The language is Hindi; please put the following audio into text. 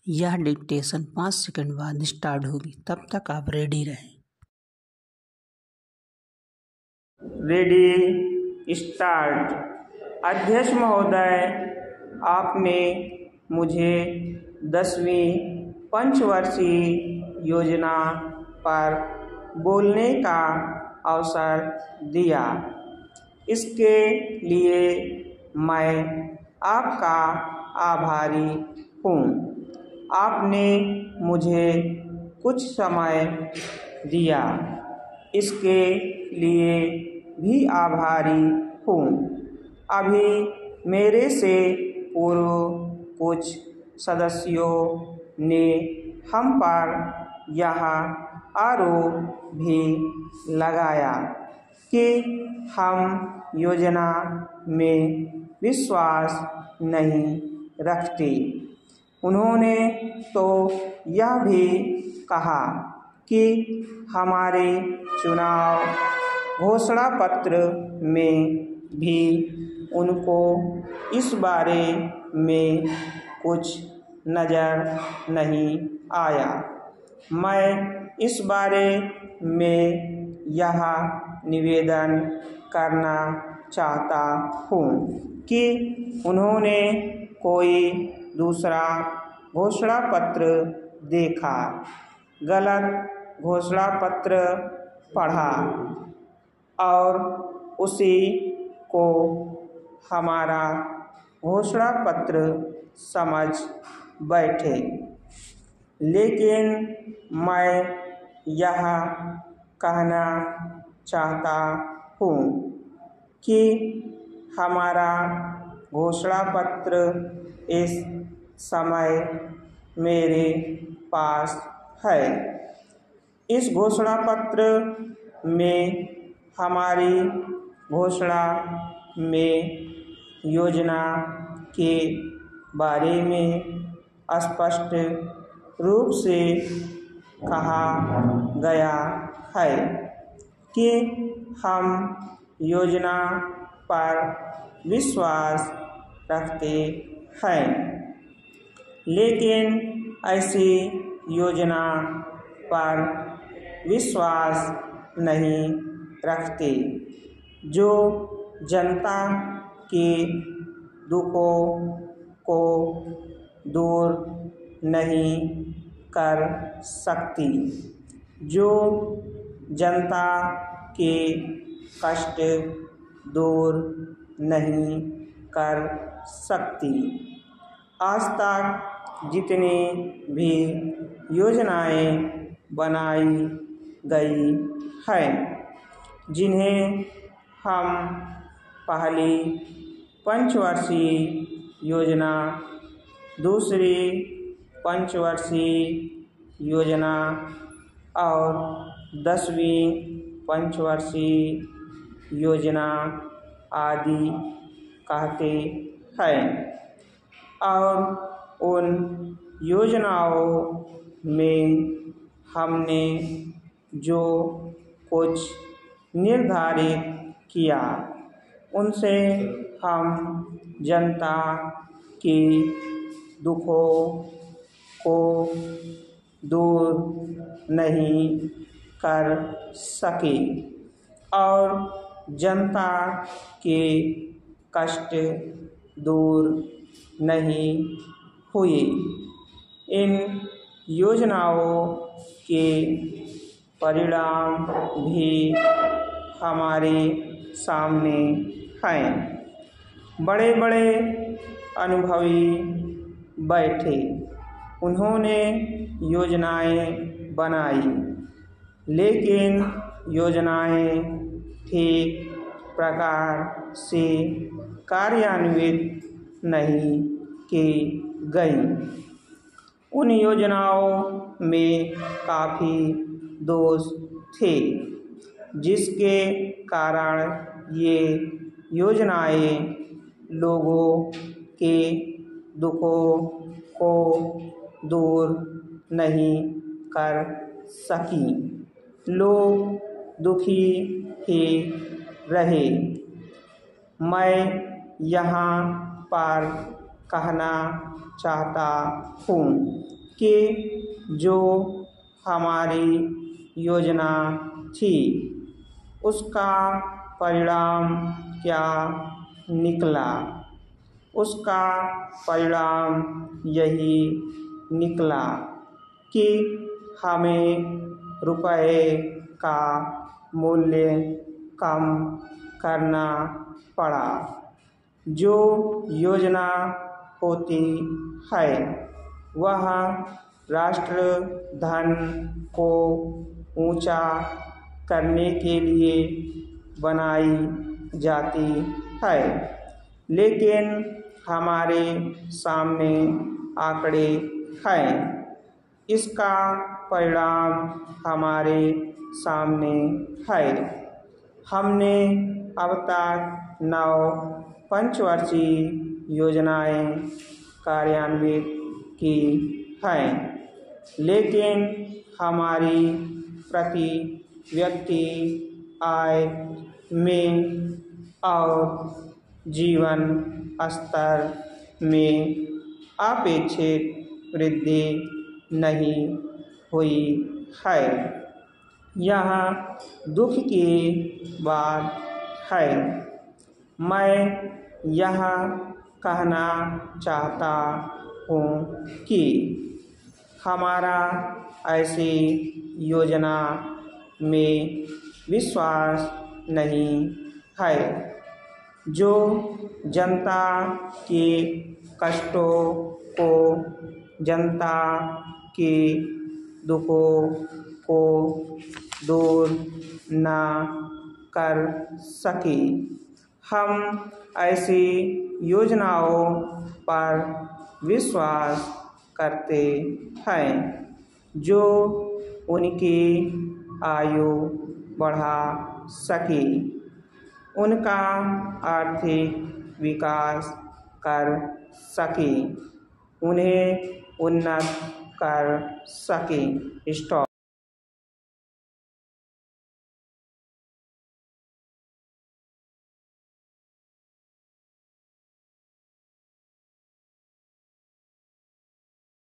यह डिक्टेशन 5 सेकंड बाद स्टार्ट होगी, तब तक आप रेडी रहें। Ready start. अध्यक्ष महोदय, आपने मुझे 10वीं पंचवर्षीय योजना पर बोलने का अवसर दिया। इसके लिए मैं आपका आभारी हूँ। आपने मुझे कुछ समय दिया, इसके लिए भी आभारी हूँ। अभी मेरे से पूर्व कुछ सदस्यों ने हम पर यह आरोप भी लगाया कि हम योजना में विश्वास नहीं रखते। उन्होंने तो यह भी कहा कि हमारे चुनाव घोषणा पत्र में भी उनको इस बारे में कुछ नज़र नहीं आया। मैं इस बारे में यह निवेदन करना चाहता हूँ कि उन्होंने कोई दूसरा घोषणा पत्र देखा, गलत घोषणा पत्र पढ़ा और उसी को हमारा घोषणा पत्र समझ बैठे। लेकिन मैं यह कहना चाहता हूँ कि हमारा घोषणा पत्र इस समय मेरे पास है। इस घोषणा पत्र में हमारी घोषणा में योजना के बारे में स्पष्ट रूप से कहा गया है कि हम योजना पर विश्वास रखते हैं, लेकिन ऐसी योजना पर विश्वास नहीं रखते जो जनता के दुखों को दूर नहीं कर सकती, जो जनता के कष्ट दूर नहीं कर सकती। आज तक जितनी भी योजनाएं बनाई गई हैं, जिन्हें हम पहली पंचवर्षीय योजना, दूसरी पंचवर्षीय योजना और 10वीं पंचवर्षीय योजना आदि कहते हैं, और उन योजनाओं में हमने जो कुछ निर्धारित किया, उनसे हम जनता के दुखों को दूर नहीं कर सके और जनता के कष्ट दूर नहीं हुए। इन योजनाओं के परिणाम भी हमारे सामने हैं। बड़े बड़े अनुभवी बैठे, उन्होंने योजनाएं बनाई, लेकिन योजनाएं ठीक प्रकार से कार्यान्वित नहीं की गई। उन योजनाओं में काफ़ी दोष थे, जिसके कारण ये योजनाएं लोगों के दुखों को दूर नहीं कर सकी। लोग दुखी ही रहे। मैं यहाँ पर कहना चाहता हूँ कि जो हमारी योजना थी उसका परिणाम क्या निकला। उसका परिणाम यही निकला कि हमें रुपये का मूल्य कम करना पड़ा। जो योजना होती है वह राष्ट्र धन को ऊंचा करने के लिए बनाई जाती है, लेकिन हमारे सामने आंकड़े हैं। इसका परिणाम हमारे सामने है। हमने अब तक 9 पंचवर्षीय योजनाएं कार्यान्वित की हैं, लेकिन हमारी प्रति व्यक्ति आय में और जीवन स्तर में अपेक्षित वृद्धि नहीं हुई है। यह दुख की बात है। मैं यह कहना चाहता हूँ कि हमारा ऐसी योजना में विश्वास नहीं है जो जनता के कष्टों को, जनता के दुखों को दूर न कर सके। हम ऐसी योजनाओं पर विश्वास करते हैं जो उनकी आयु बढ़ा सके, उनका आर्थिक विकास कर सके, उन्हें उन्नत कर सके। स्टॉप।